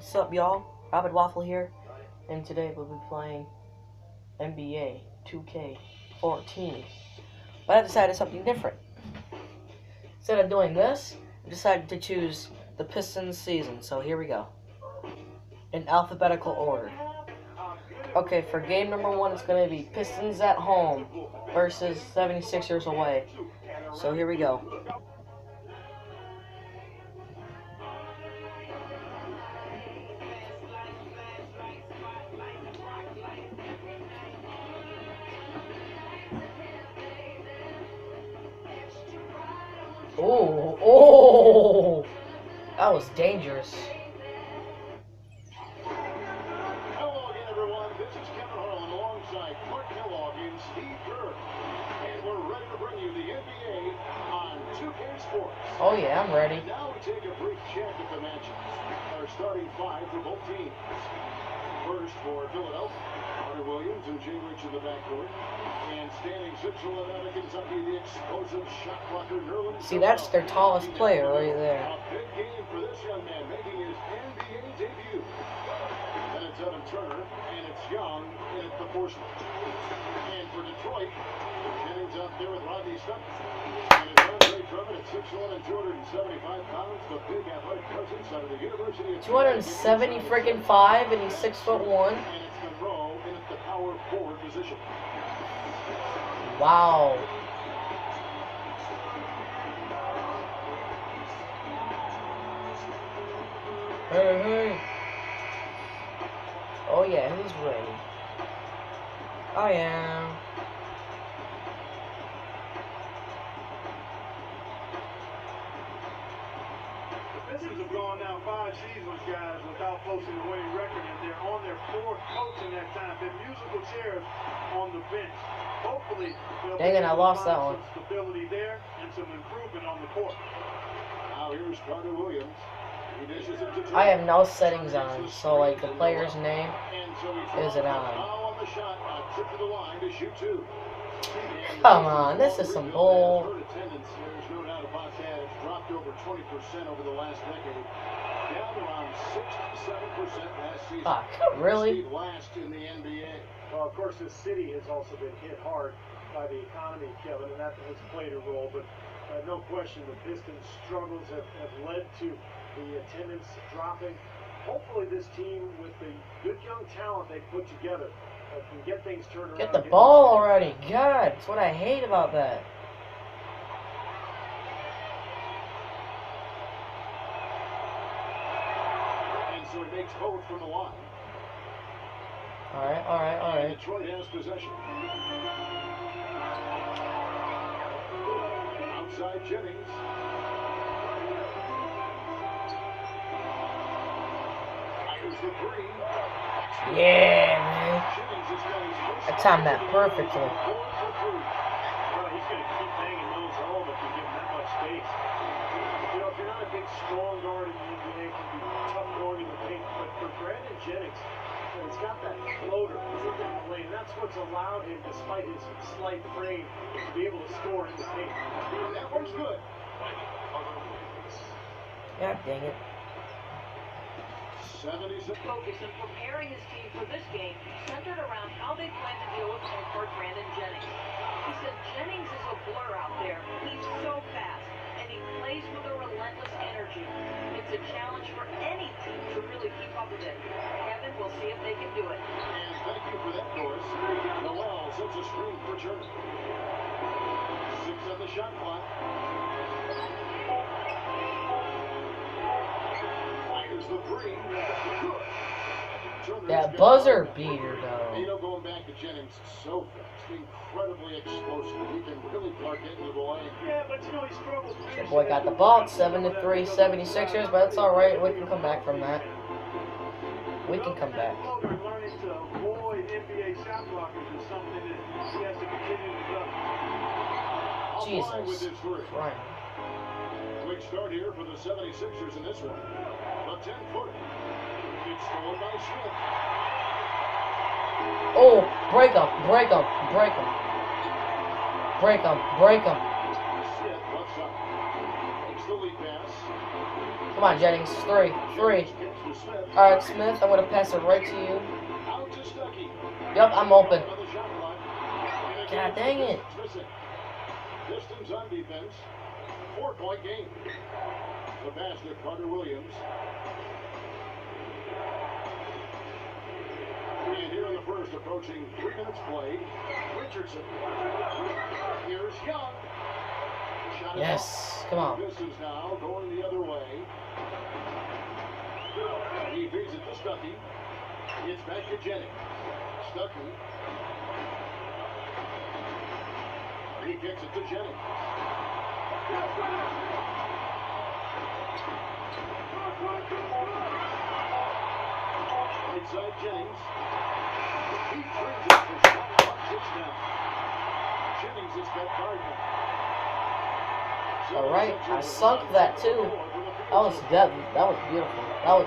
What's up, y'all? Robert Waffle here, and today we'll be playing NBA 2K14. But I decided something different. Instead of doing this, I decided to choose the Pistons season. So here we go. In alphabetical order. Okay, for game number 1, it's going to be Pistons at home versus 76ers away. So here we go. Oh, that was dangerous. Hello again, everyone. This is Kevin Harlan alongside Clark Kellogg and Steve Kerr. And we're ready to bring you the NBA on 2K Sports. Oh, yeah, I'm ready. And now we take a brief check at the matchups. Our starting 5 for both teams. First for Philadelphia, Carter Williams and Jay Rich in the backcourt. And standing 6'11" out of Kentucky, the explosive shot blocker Nerlens. See, that's their tallest player right there. A big game for this young man making his NBA debut. Then it's Evan Turner, and it's Young in at the forceman. And for Detroit, Jennings out there with Rodney Sutton. And it's Andre Drummond at 6'1" and 275 pounds, the big athletic presence out of the University of 270 freaking 5, and he's 6'1". And it's Monroe in at the power forward position. Wow. Hey. Oh yeah, who's ready? I am. The Pistons have gone now 5 seasons, guys, without posting a winning record, and they're on their 4th coach in that time. They're musical chairs on the bench. Hopefully, dang it, I lost that one. Some stability there and some improvement on the court. Now here's Carter Williams. He dishes it to I have no settings on, so like the player's name And so he isn't now on. on the shot, trip to the line to shoot 2. Come on, this is some bull. Hurt attendance, there's no doubt about that. It's dropped over 20% over the last decade. Down around 67% last season. Ah, really? Last in the NBA. Well, of course, this city has also been hit hard by the economy, Kevin, and that has played a role. But no question, the Pistons' struggles have led to the attendance dropping. Hopefully, this team, with the good young talent they put together, can get things turned around. Get the ball already. God, that's what I hate about that. And so he makes both from the line. Alright. Detroit has possession. Outside Jennings. Fires the 3. Yeah, man. Jennings has got his first. I timed that perfectly. Well, he's going to keep banging those home if you give him that much space. You know, if you're not a big, strong guard in the NBA, it can be tough going in the paint. But for Brandon Jennings, he's got that floater in the lane. That's what's allowed him, despite his slight frame, to be able to score in the paint. That one's good. God dang it. 70s. Focus in preparing his team for this game centered around how they plan to deal with point guard Brandon Jennings. He said Jennings is a blur out there. He's so fast, and he plays with a relentless energy. It's a challenge for any team to really keep up with it. Kevin, we'll see if they can do it. And thank you for that, Doris. Noel sets a screen for Turner. 6 on the shot clock. Fires the 3. Good. That buzzer beater, though. You know, going back to Jennings, so fast, incredibly explosive. He can really park it into the lane. Yeah, but you know, he struggles. The boy got the ball. 7-3, 76ers, but that's alright. We can come back from that. We can come back. Learning to avoid NBA shot blockers is something that he has to continue to develop. Jesus Christ. Quick start here for the 76ers in this one. A 10-footer. It's stolen by Smith. Oh, break him. Smith left side. Takes the lead pass. Come on, Jennings. 3. Jennings gets the to Smith. All right, Smith, I'm gonna pass it right to you. Out to Stuckey. Yep, I'm open. On the shot clock. And God dang it. Missing. Pistons on defense. 4-point game. The pass to Carter Williams. And here in the first, approaching 3 minutes played, Richardson. Here's Young. Shot is Yes, come off. on. Pistons now going the other way. He feeds it to Stuckey. It's back to Jennings. Stuckey. He kicks it to Jennings. Inside Jennings. He turns it for shot clock touchdown. Jennings has got Gardner. All right, I sunk that too. That was beautiful. That was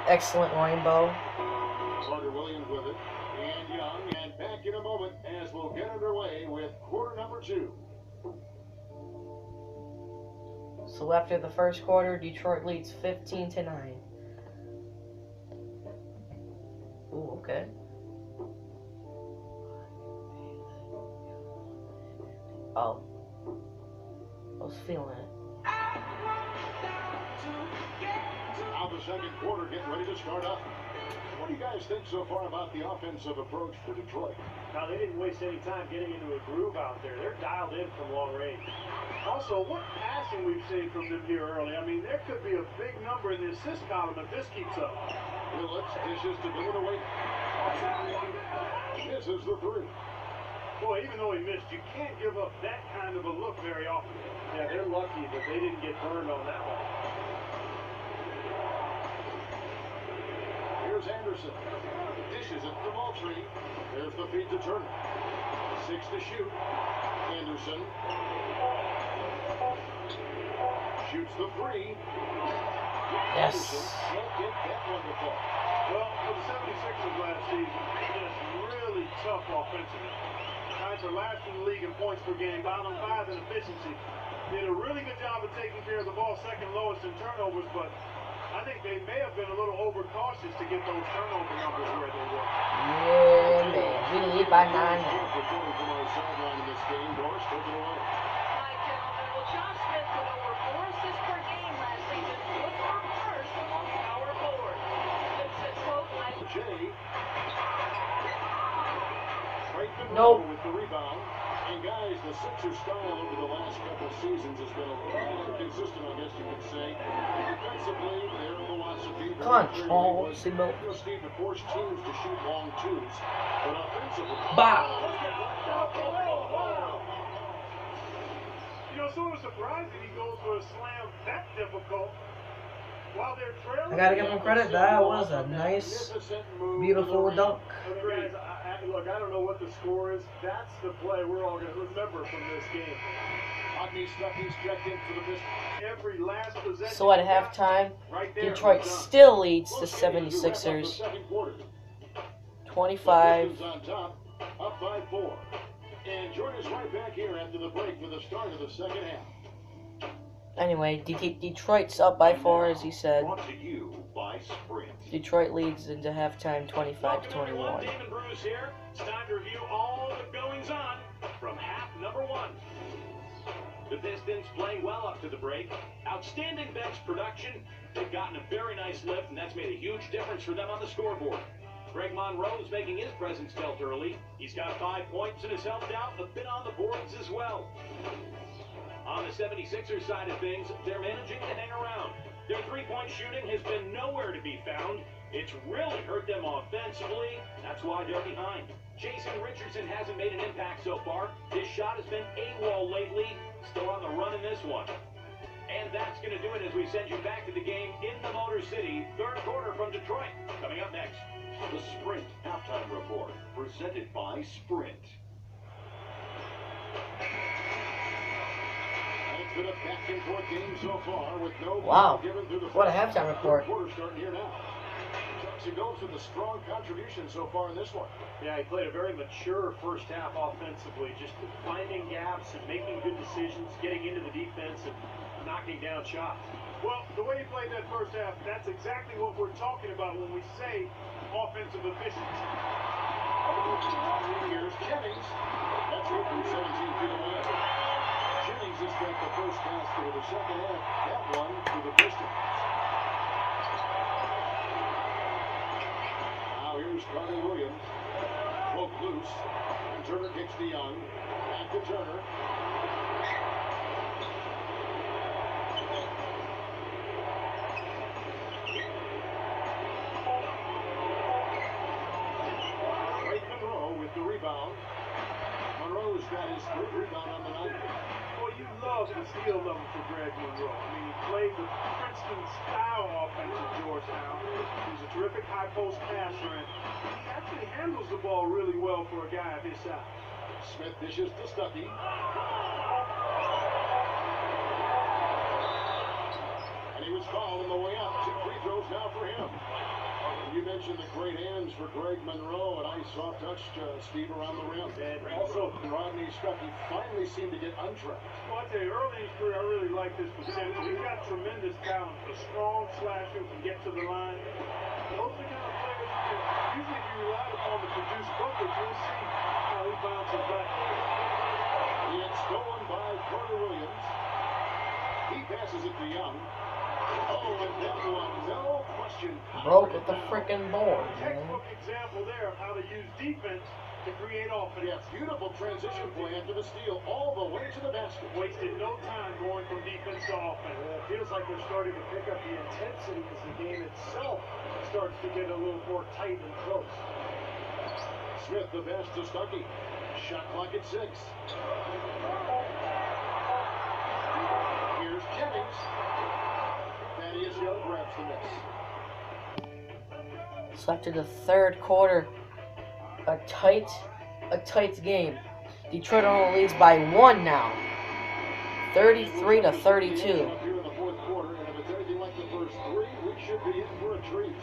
excellent rainbow. Carter Williams with it, and Young, and back in a moment as we'll get underway with quarter number 2. So after the first quarter, Detroit leads 15-9. Ooh, okay. Oh. I was feeling it. Now the second quarter getting ready to start up. What do you guys think so far about the offensive approach for Detroit? Now, they didn't waste any time getting into a groove out there. They're dialed in from long range. Also, what passing we've seen from them here early. I mean, there could be a big number in the assist column if this keeps up. Phillips dishes to give it away. Misses the 3. Boy, even though he missed, you can't give up that kind of a look very often. Yeah, they're lucky that they didn't get burned on that one. Here's Anderson. Dishes it to Moultrie. There's the feed to Turner. 6 to shoot. Anderson shoots the 3. Yes. Anderson can't get that one to fall. Well, for the 76ers last season, just really tough offensively. Guys are last in the league in points per game, bottom 5 in efficiency. Did a really good job of taking care of the ball, second lowest in turnovers, but I think they may have been a little overcautious to get those turnover numbers where they were. Yeah, man. We lead by 9 now. Reporting from our sideline in this game, Doris, take it away. Hi, gentlemen. Well, Josh Smith with over 4 assists per game last season was our first among power forwards. Smith said, quote, Jay. Right to Nope. with the rebound. And guys, the Sixers style over the last couple seasons has been a little inconsistent, I guess you could say. Defensively, their philosophy Control, Sibo. Steve to force teams to shoot long 2s. But offensively, Bah. You know, sort of surprising he goes for a slam that difficult while they're trailing. I gotta give him credit. That was a nice, beautiful dunk. Guys, look, I don't know what the score is. That's the play we're all going to remember from this game. Rodney Stuckey's checked in for the Pistons. Every last possession. So at halftime, right there, Detroit done. still leads the Most games who wrap up the 76ers second quarter. 25. Pistons on top, up by 4. And join us right back here after the break for the start of the second half. Anyway, Detroit's up by 4, as he said. Brought to you by Sprint. Detroit leads into halftime 25 to 21. David Bruce here. It's time to review all the goings-on from half number 1. The Pistons playing well up to the break. Outstanding bench production. They've gotten a very nice lift, and that's made a huge difference for them on the scoreboard. Greg Monroe is making his presence felt early. He's got 5 points and has helped out a bit on the boards as well. On the 76ers side of things, they're managing to hang around. Their three-point shooting has been nowhere to be found. It's really hurt them offensively. That's why they're behind. Jason Richardson hasn't made an impact so far. His shot has been AWOL lately. Still on the run in this one. And that's going to do it as we send you back to the game in the Motor City. Third quarter from Detroit. Coming up next. The Sprint Halftime Report, presented by Sprint. It's been a back and forth game so far with no Wow. given through the What a first halftime report. quarter starting here now. Jackson goes with a strong contribution so far in this one. Yeah, he played a very mature first half offensively, just finding gaps and making good decisions, getting into the defense and knocking down shots. Well, the way he played that first half, that's exactly what we're talking about when we say offensive efficiency. Here's Jennings. That's open 17 feet away. Jennings has got the first basket of the second half. That one to the Pistons. Now here's Carter Williams. Broke loose. And Turner kicks to Young. Back to Turner. The rebound. Monroe's got his third rebound on the night. Well, you love the steal level for Greg Monroe. I mean, he played the Princeton-style offense at Georgetown. He's a terrific high-post passer, and he actually handles the ball really well for a guy of his size. Smith dishes to Stuckey. And he was fouled on the way up. 2 free throws now for him. You mentioned the great hands for Greg Monroe, and I soft touched Steve around the rim. And also, Rodney Stuckey finally seemed to get untrapped. Well, I tell you, early in his career, I really like this potential. He's got tremendous talent. A strong slasher who can get to the line. Those are the kind of players who can usually be relied upon to produce buckets. We'll see how he bounces back. It's stolen by Carter Williams. He passes it to Young. Oh, and that one, no question. Broke with the freaking board, man. Textbook example there of how to use defense to create offense. Yeah, beautiful transition play after the steal all the way to the basket. Wasted no time going from defense to offense. It feels like they're starting to pick up the intensity as the game itself starts to get a little more tight and close. Smith the pass to Stuckey. Shot clock at 6. Here's Jennings. Thaddeus Young grabs the miss. So after the third quarter, a tight game. Detroit only leads by 1 now, 33-32. Up here in the fourth quarter, and if it's anything like the first 3, we should be in for a treat.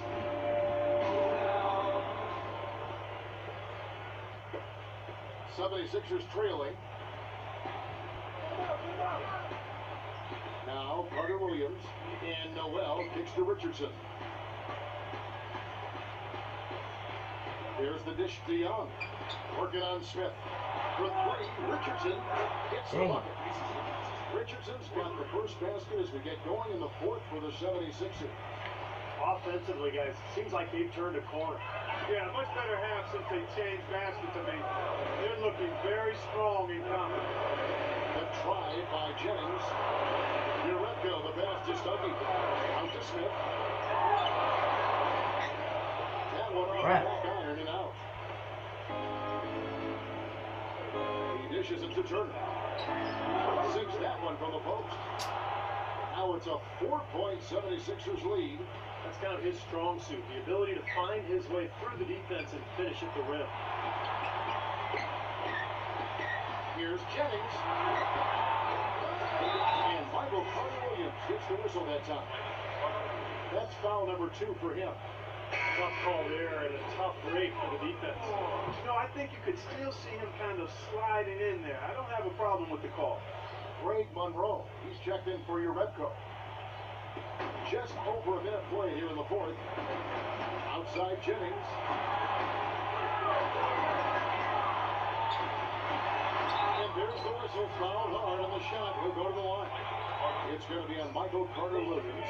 '76ers trailing. Now Carter Williams and Noel kicks to Richardson. Here's the dish to Young. Working on Smith. For 3, Richardson hits the bucket. Richardson's got the first basket as we get going in the fourth for the 76ers. Offensively, guys, seems like they've turned a corner. Yeah, much better half since they changed baskets. I mean, they're looking very strong and confident. The try by Jennings. Uretko, the pass to Stuckey. Out to Smith. That one off the back iron and out. He dishes it to Turner. Sinks that one from the post. Now it's a 4-point 76ers lead. That's kind of his strong suit, the ability to find his way through the defense and finish at the rim. Here's Jennings. And Michael Carter Williams gets the whistle that time. That's foul number 2 for him. Tough call there and a tough break for the defense. You know, I think you could still see him kind of sliding in there. I don't have a problem with the call. Greg Monroe, he's checked in for Uretko. Just over a minute play here in the fourth. Outside Jennings. And there's the whistle, fouled hard on the shot. He'll go to the line. It's going to be on Michael Carter Williams.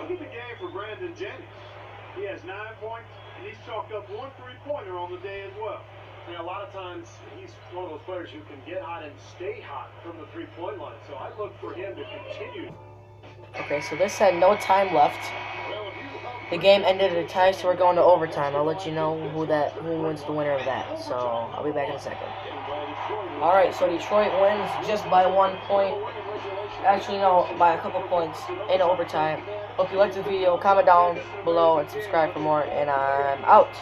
Look at the game for Brandon Jennings. He has 9 points, and he's chalked up 1 3-pointer on the day as well. I mean, a lot of times, he's one of those players who can get hot and stay hot from the 3-point line. So I look for him to continue. Okay, so this had no time left. The game ended at a tie, so we're going to overtime. I'll let you know who wins the winner of that. So I'll be back in a second. All right, so Detroit wins just by 1 point. Actually, no, by a couple points in overtime. Hope you liked the video. Comment down below and subscribe for more. And I'm out.